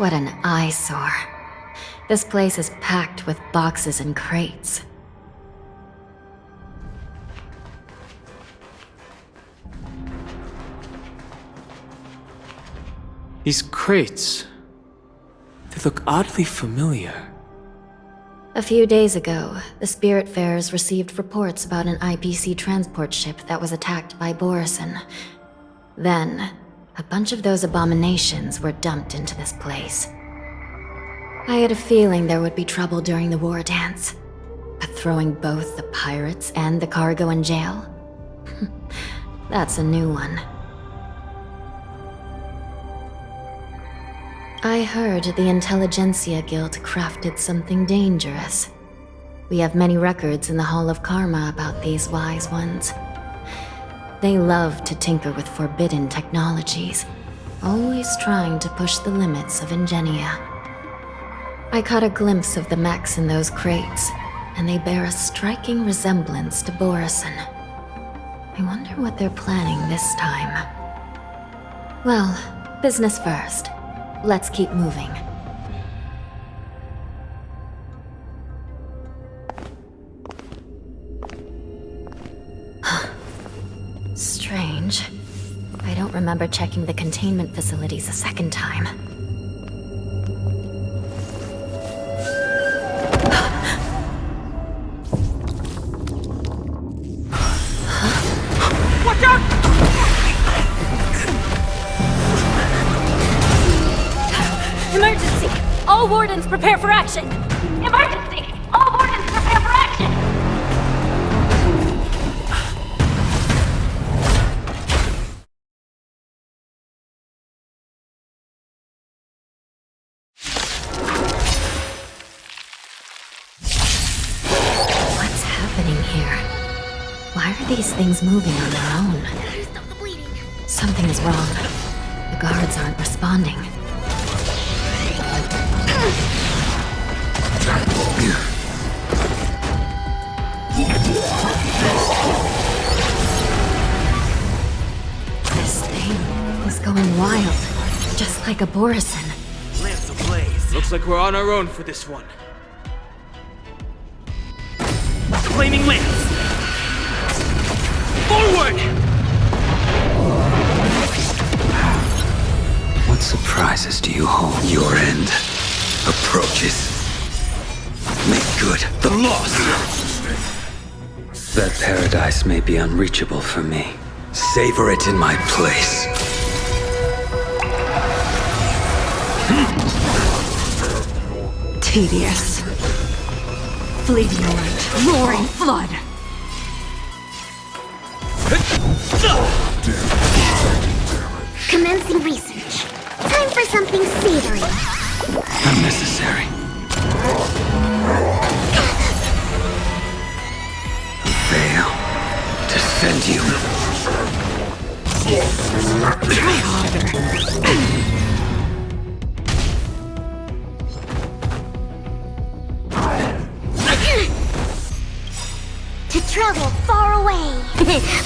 What an eyesore. This place is packed with boxes and crates. These crates, they look oddly familiar. A few days ago, the Spiritfarers received reports about an IPC transport ship that was attacked by Borison. Then, a bunch of those abominations were dumped into this place. I had a feeling there would be trouble during the war dance, but throwing both the pirates and the cargo in jail? That's a new one. I heard the Intelligentsia Guild crafted something dangerous. We have many records in the Hall of Karma about these wise ones. They love to tinker with forbidden technologies, always trying to push the limits of ingenia. I caught a glimpse of the mechs in those crates, and they bear a striking resemblance to Borison. I wonder what they're planning this time. Well, business first. Let's keep moving. Strange. I don't remember checking the containment facilities a second time. Watch out! Emergency! All wardens prepare for action! Emergency! All wardens prepare for action! What's happening here? Why are these things moving on their own? Stop the bleeding! Something is wrong. The guards aren't responding. This thing is going wild, just like a Borison. Lance ablaze. Looks like we're on our own for this one. Flaming lance! Forward! What surprises do you hold? Your end approaches. Make good the loss. That paradise may be unreachable for me. Savor it in my place. Tedious. Fleeting light, roaring flood. Commencing research. Time for something savory. Unnecessary. Fail to send you. Try harder. To travel far away.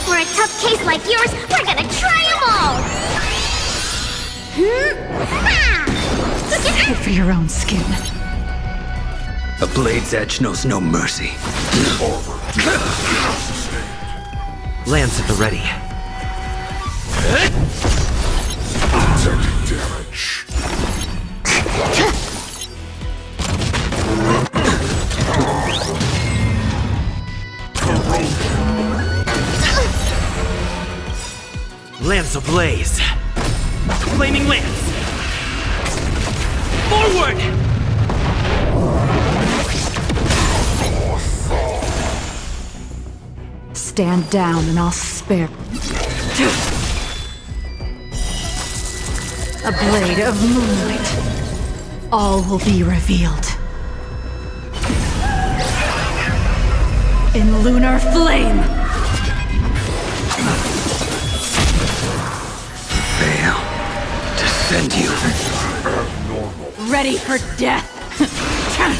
For a tough case like yours, we're gonna try them all! Good for your own skin. A blade's edge knows no mercy. Lance at the ready. Lance ablaze. Flaming lance. Forward! Stand down and I'll spare. A blade of moonlight. All will be revealed. In lunar flame! Fail to send you. Ready for death! Try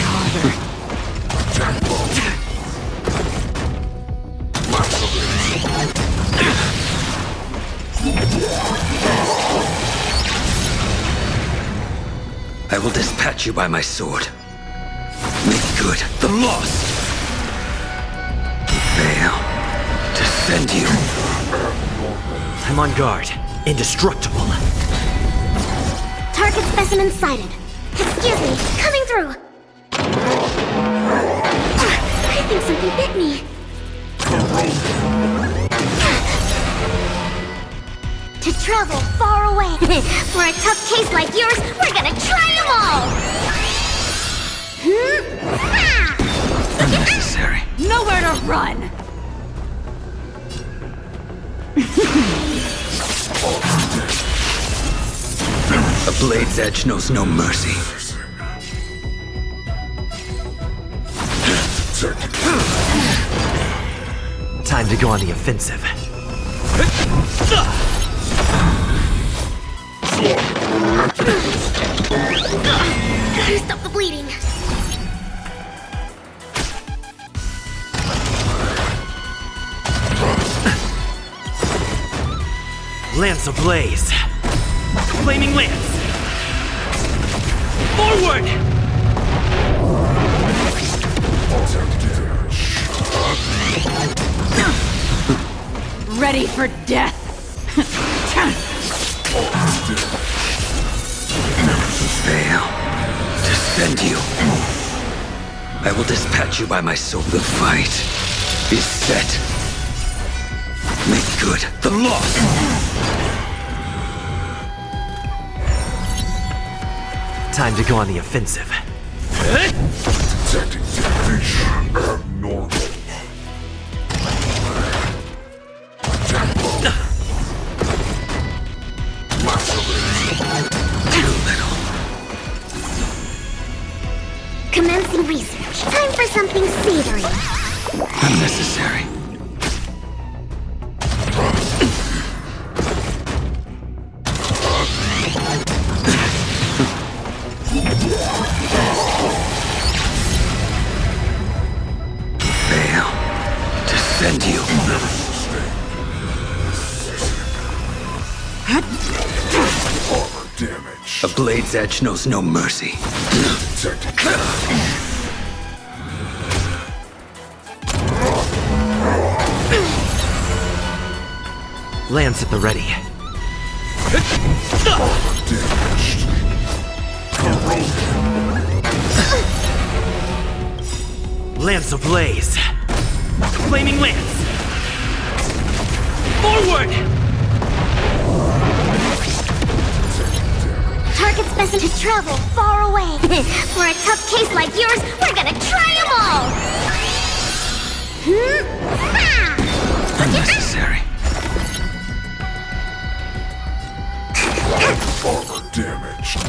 harder. dispatch you by my sword. Make good the lost. Fail to send you. I'm on guard. Indestructible. Target specimen sighted. Excuse me, coming through. I think something bit me. To travel far away. For a tough case like yours, we're gonna try them all! Unnecessary. Nowhere to run! A blade's edge knows no mercy. Time to go on the offensive. Gotta stop the bleeding. Lance ablaze. Flaming lance. Forward! Ready for death! Fail to send you. I will dispatch you by my sword. The fight is set. Make good the loss. Time to go on the offensive. Detecting deviation abnormal. Too little. Commencing research. Time for something savory. Unnecessary. Fail to send you. Armor damage. A blade's edge knows no mercy. Detecting Lance at the ready. damaged. Lance ablaze. Flaming lance. Forward! Target specimen to travel far away. For a tough case like yours, we're gonna try them all! Unnecessary. Armor damaged.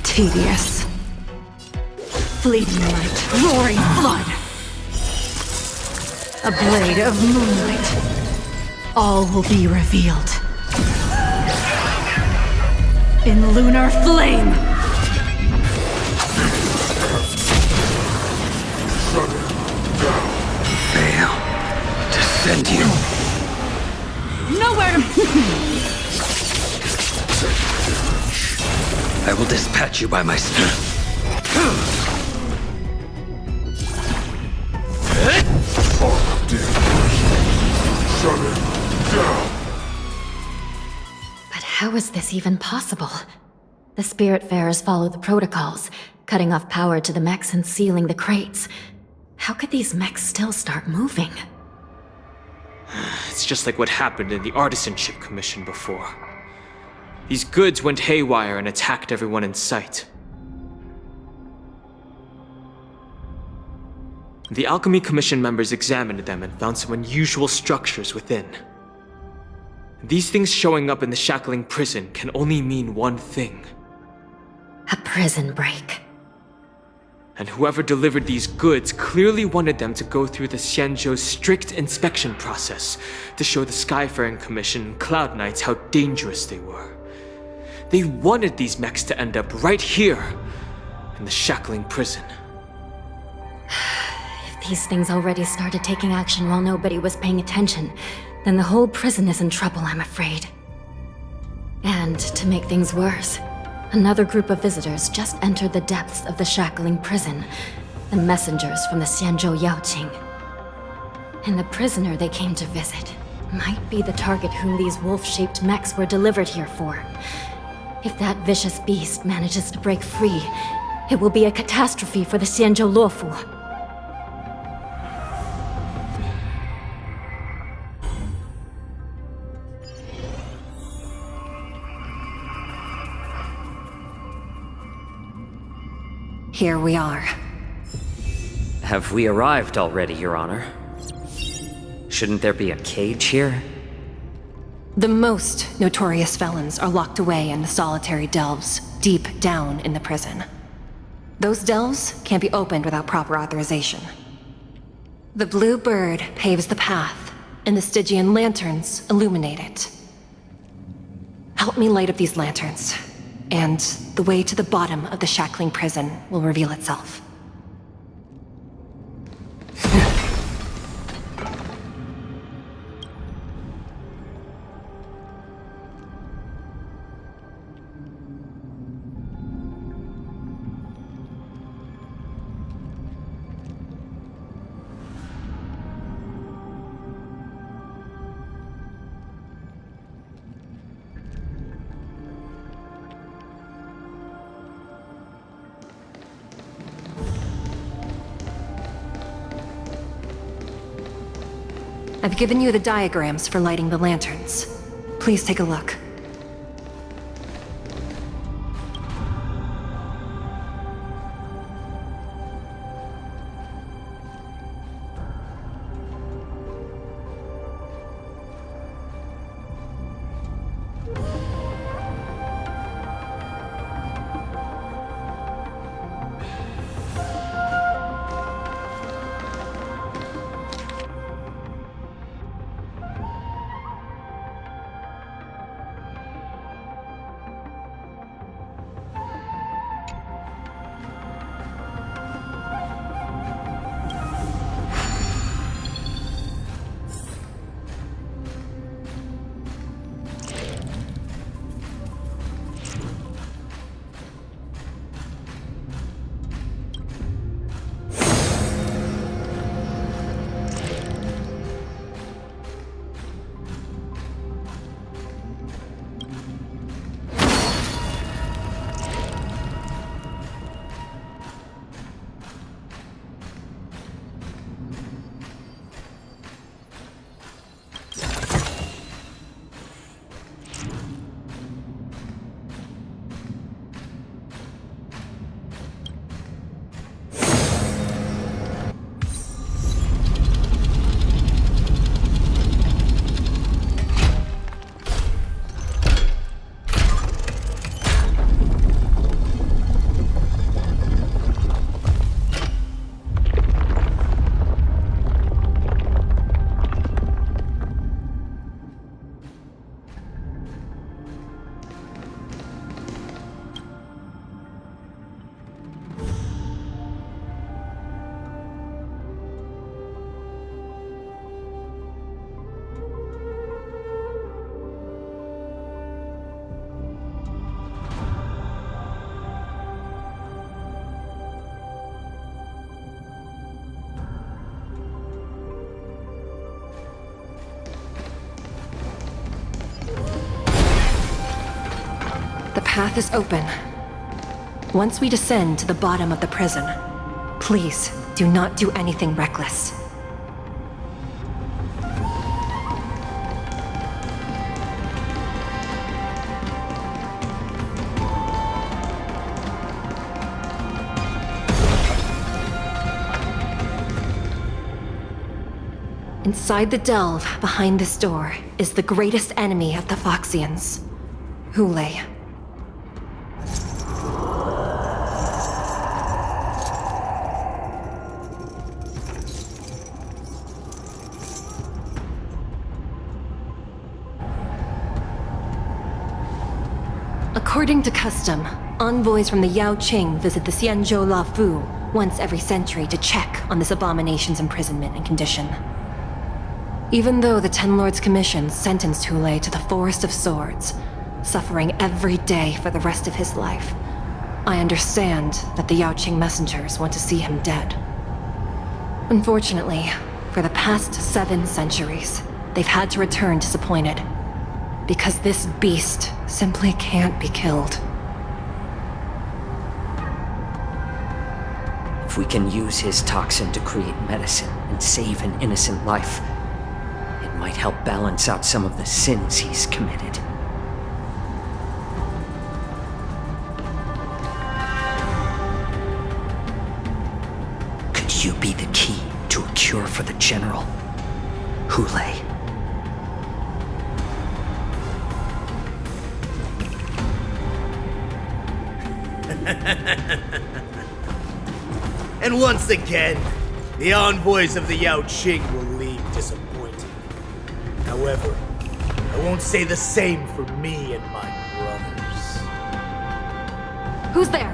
Tedious. Fleeting light, roaring flood. A blade of moonlight. All will be revealed. In lunar flame! Fail to send you. Nowhere to... I will dispatch you by my sword. Armor damaged. Shut it down. But how is this even possible? The Spiritfarers follow the protocols, cutting off power to the mechs and sealing the crates. How could these mechs still start moving? It's just like what happened in the Artisanship Commission before. These goods went haywire and attacked everyone in sight. The Alchemy Commission members examined them and found some unusual structures within. These things showing up in the shackling prison can only mean one thing. A prison break. And whoever delivered these goods clearly wanted them to go through the Xianzhou's strict inspection process to show the Skyfaring Commission and Cloud Knights how dangerous they were. They wanted these mechs to end up right here, in the shackling prison. If these things already started taking action while nobody was paying attention, then the whole prison is in trouble, I'm afraid. And to make things worse, another group of visitors just entered the depths of the shackling prison, the messengers from the Xianzhou Yaoqing. And the prisoner they came to visit might be the target whom these wolf-shaped mechs were delivered here for. If that vicious beast manages to break free, it will be a catastrophe for the Xianzhou Luofu. Here we are. Have we arrived already, Your Honor? Shouldn't there be a cage here? The most notorious felons are locked away in the solitary delves, deep down in the prison. Those delves can't be opened without proper authorization. The blue bird paves the path, and the Stygian lanterns illuminate it. Help me light up these lanterns, and the way to the bottom of the shackling prison will reveal itself. I've given you the diagrams for lighting the lanterns. Please take a look. The path is open. Once we descend to the bottom of the prison, please do not do anything reckless. Inside the delve, behind this door, is the greatest enemy of the Foxians, Hule. According to custom, envoys from the Yaoqing visit the Xianzhou Luofu once every century to check on this abomination's imprisonment and condition. Even though the Ten Lords Commission sentenced Hule to the Forest of Swords, suffering every day for the rest of his life. I understand that the Yaoqing messengers want to see him dead. Unfortunately, for the past 7 centuries, they've had to return disappointed. Because this beast simply can't be killed. If we can use his toxin to create medicine and save an innocent life, it might help balance out some of the sins he's committed. Could you be the key to a cure for the General? Hule. And once again, the envoys of the Yaoqing will leave disappointed. However, I won't say the same for me and my brothers. Who's there?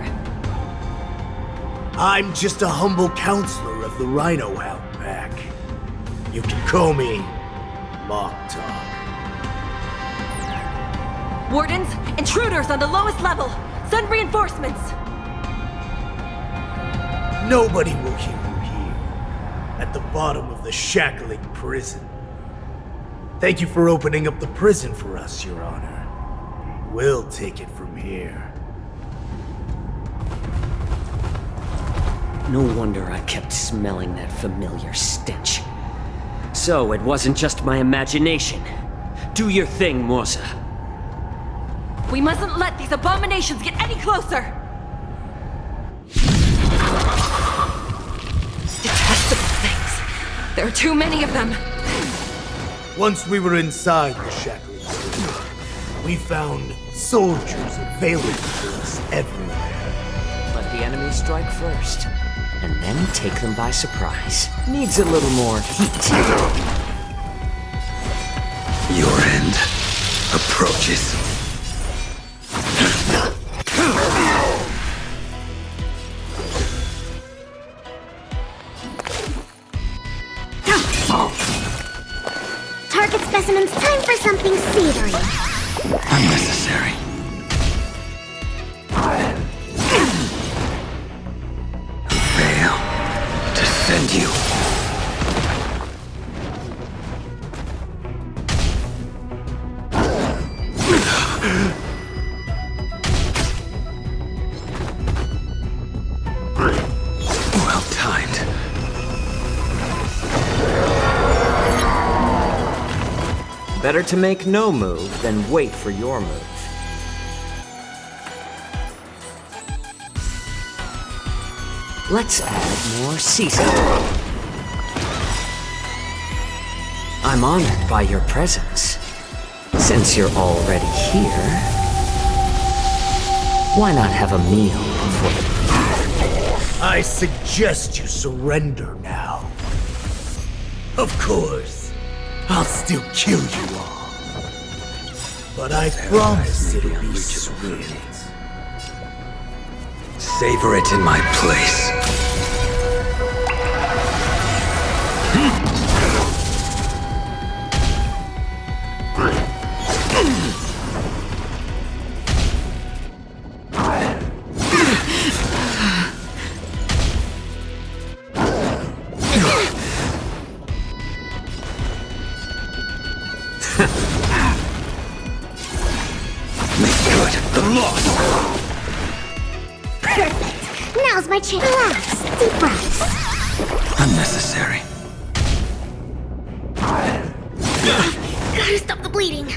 I'm just a humble counselor of the Rhino Hound Pack. You can call me Mock Talk. Wardens, intruders on the lowest level! Send reinforcements! Nobody will hear you here, at the bottom of the shackling prison. Thank you for opening up the prison for us, Your Honor. We'll take it from here. No wonder I kept smelling that familiar stench. So it wasn't just my imagination. Do your thing, Morza. We mustn't let these abominations get any closer! Detestable things. There are too many of them. Once we were inside the shackling prison, we found soldiers available to us everywhere. Let the enemy strike first, and then take them by surprise. Needs a little more heat. Your end approaches. Target specimens, time for something savory. Unnecessary. Fail to send you. Well timed. Better to make no move than wait for your move. Let's add more seasoning. I'm honored by your presence. Since you're already here, why not have a meal before the... I suggest you surrender now. Of course, I'll still kill you all. But I promise it'll be sweet. Savor it in my place. Make good the loss. Perfect. Now's my chance. Relax. Deep breaths. Unnecessary. Gotta stop the bleeding.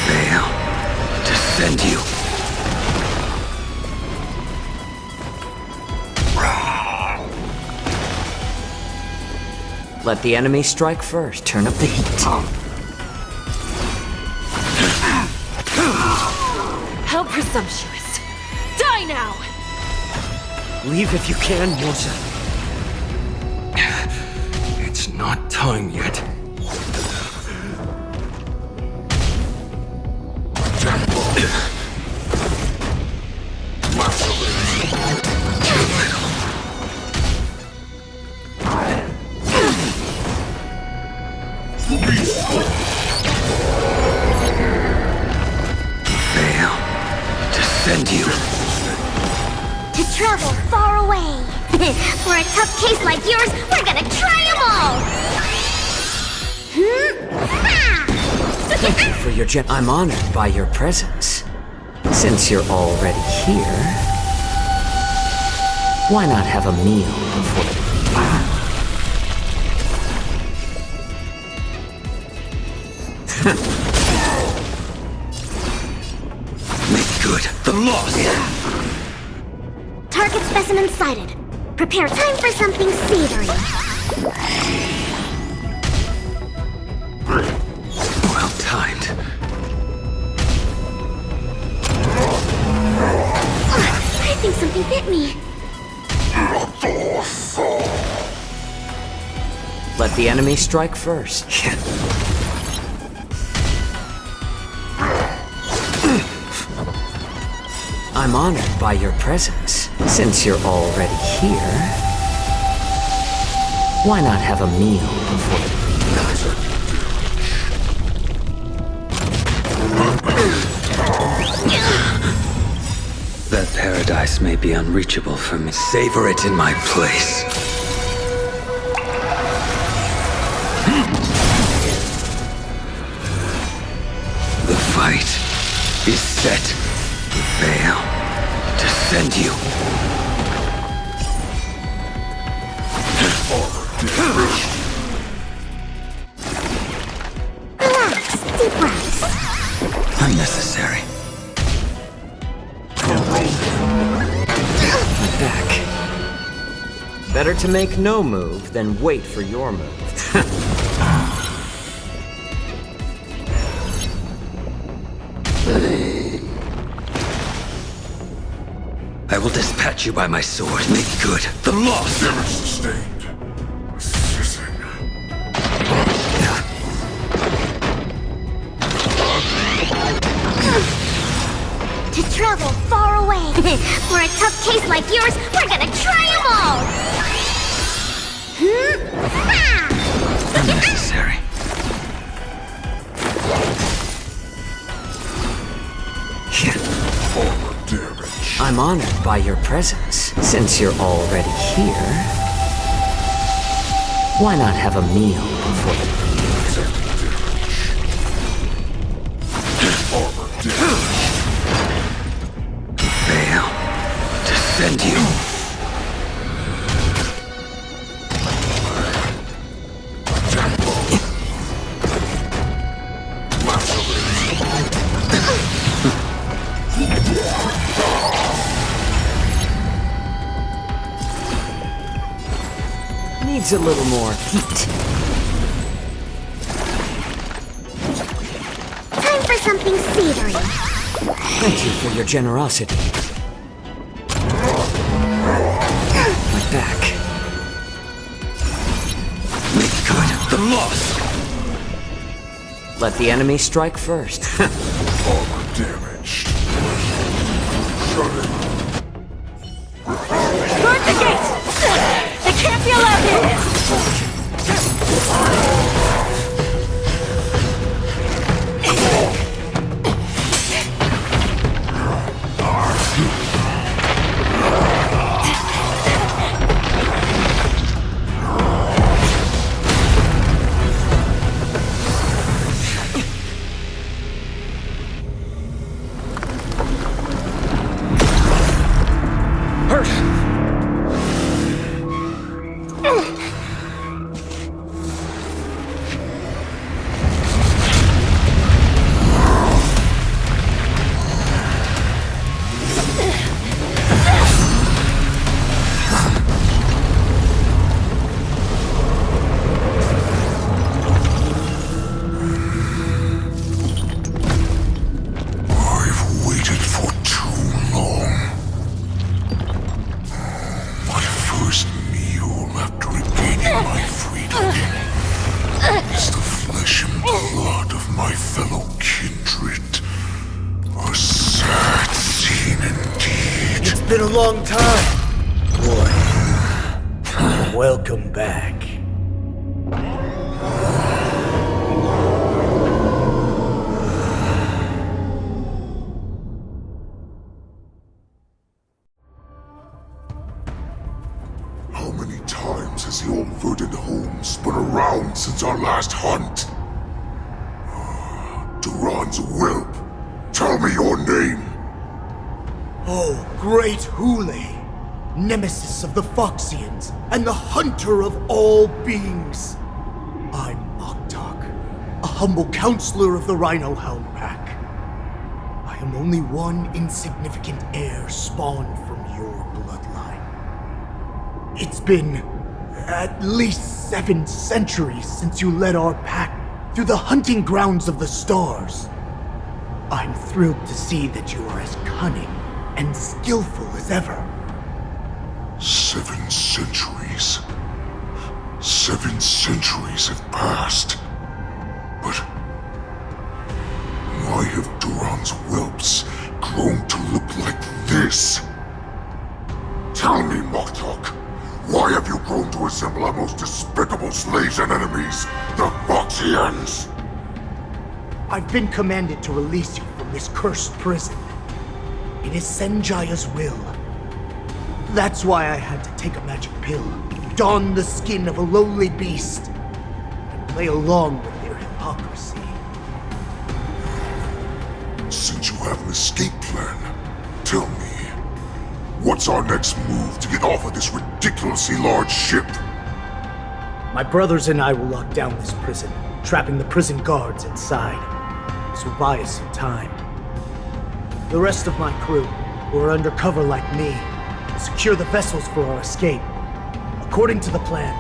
Fail to send you. Let the enemy strike first. Turn up the heat. How presumptuous! Die now! Leave if you can, Morza. It's not time yet. Too little. To travel far away. For a tough case like yours, we're gonna try them all! Thank you for your I'm honored by your presence. Since you're already here, why not have a meal before the Make good the loss! Target specimen sighted. Prepare time for something savory. Well timed. I think something bit me. Let the enemy strike first. I'm honored by your presence. Since you're already here, why not have a meal before That paradise may be unreachable for me. Savor it in my place. The fight is set. Veil to send you. Relax, deep breaths. Unnecessary. back? Better to make no move than wait for your move. I will dispatch you by my sword. Make good the loss. Damage sustained. Assessing. To travel far away. For a tough case like yours, we're gonna try them all! Unnecessary. Forward damage. I'm honored by your presence. Since you're already here, why not have a meal before the Forward damage. Veil to send you. needs a little more heat. Time for something savory. Thank you for your generosity. My back. Make good the loss. Let the enemy strike first. Armor damaged. Shutting. Guard the gate! They can't be allowed in! Been a long time. Boy, welcome back. times has the old verdant home spun around since our last hunt? Duran's whelp, tell me your name. Oh, great Hule, nemesis of the Foxians, and the hunter of all beings. I'm Moktok, a humble counselor of the Rhino Hound Pack. I am only one insignificant heir spawned from your bloodline. It's been at least 7 centuries since you led our pack through the hunting grounds of the stars. I'm thrilled to see that you are as cunning and skillful as ever. 7 centuries. 7 centuries have passed. But why have Duran's whelps grown to look like this? Tell me, Moktok, why have you grown to resemble our most despicable slaves and enemies, the Foxians? I've been commanded to release you from this cursed prison. It is Senjaya's will. That's why I had to take a magic pill, don the skin of a lowly beast, and play along with their hypocrisy. Since you have an escape plan, tell me, what's our next move to get off of this ridiculously large ship? My brothers and I will lock down this prison, trapping the prison guards inside. This will buy us some time. The rest of my crew, who are undercover like me, will secure the vessels for our escape. According to the plan,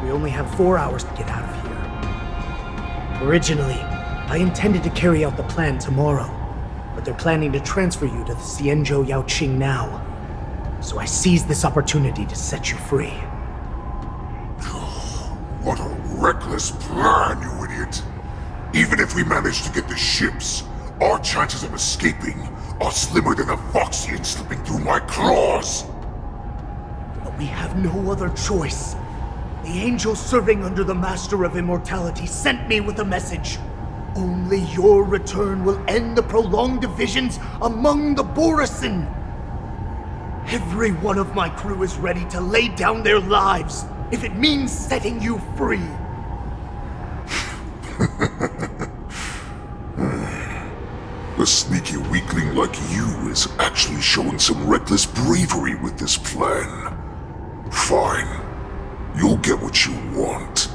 we only have 4 hours to get out of here. Originally, I intended to carry out the plan tomorrow, but they're planning to transfer you to the Xianzhou Yaoqing now. So I seized this opportunity to set you free. What a reckless plan, you idiot! Even if we manage to get the ships, our chances of escaping are slimmer than a Foxian slipping through my claws! But we have no other choice. The angel serving under the Master of Immortality sent me with a message. Only your return will end the prolonged divisions among the Borisin. Every one of my crew is ready to lay down their lives if it means setting you free. A sneaky weakling like you is actually showing some reckless bravery with this plan. Fine. You'll get what you want.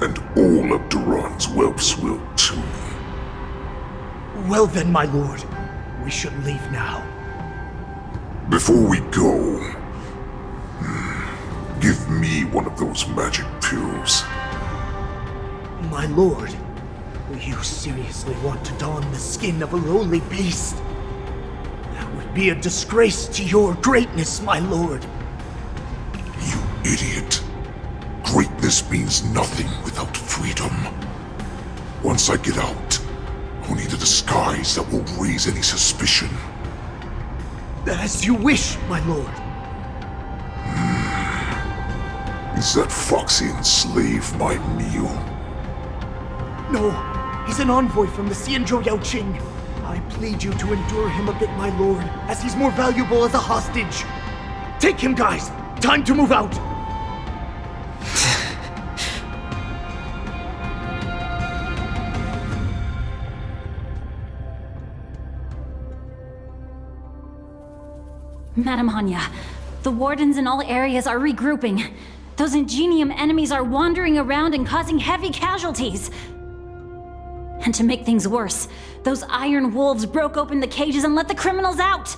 And all of Duran's whelps will too. Well then, my lord. We should leave now. Before we go, give me one of those magic pills. My lord, do you seriously want to don the skin of a lowly beast? That would be a disgrace to your greatness, my lord. You idiot. Greatness means nothing without freedom. Once I get out, I'll need a disguise that won't raise any suspicion. As you wish, my lord. Is that Foxian slave my meal? No, he's an envoy from the Xianzhou Yaoqing. I plead you to endure him a bit, my lord, as he's more valuable as a hostage. Take him, guys! Time to move out! Madam Hanya, the wardens in all areas are regrouping. Those Ingenium enemies are wandering around and causing heavy casualties. And to make things worse, those iron wolves broke open the cages and let the criminals out!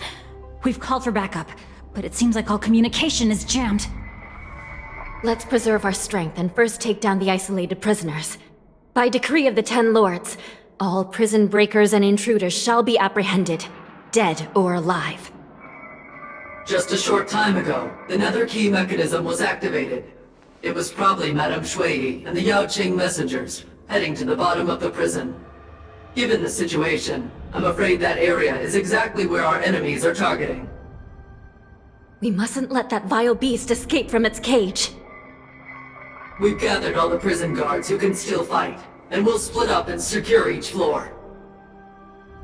We've called for backup, but it seems like all communication is jammed. Let's preserve our strength and first take down the isolated prisoners. By decree of the 10 Lords, all prison breakers and intruders shall be apprehended, dead or alive. Just a short time ago, the nether key mechanism was activated. It was probably Madame Shui and the Yaoqing messengers, heading to the bottom of the prison. Given the situation, I'm afraid that area is exactly where our enemies are targeting. We mustn't let that vile beast escape from its cage. We've gathered all the prison guards who can still fight, and we'll split up and secure each floor.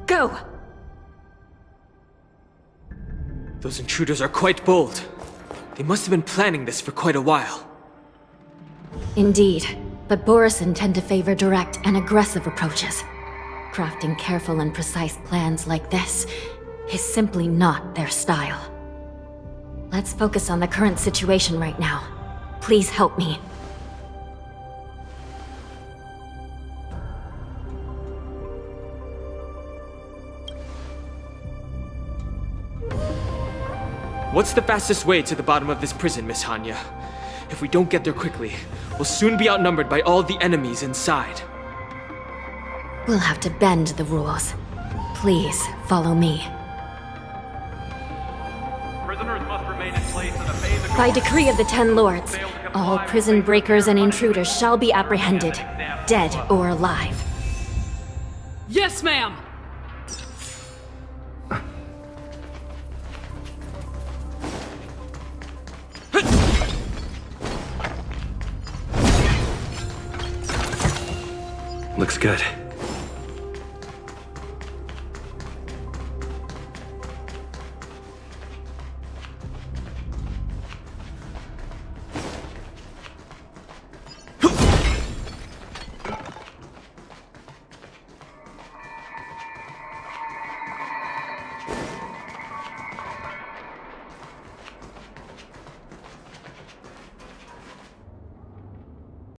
Go! Those intruders are quite bold. They must have been planning this for quite a while. Indeed, but Borison tend to favor direct and aggressive approaches. Crafting careful and precise plans like this is simply not their style. Let's focus on the current situation right now. Please help me. What's the fastest way to the bottom of this prison, Miss Hanya? If we don't get there quickly, we'll soon be outnumbered by all the enemies inside. We'll have to bend the rules. Please, follow me. Prisoners must remain in place and obey the By decree of the Ten Lords, all prison breakers and intruders shall be apprehended, dead or alive. Yes, ma'am! Looks good.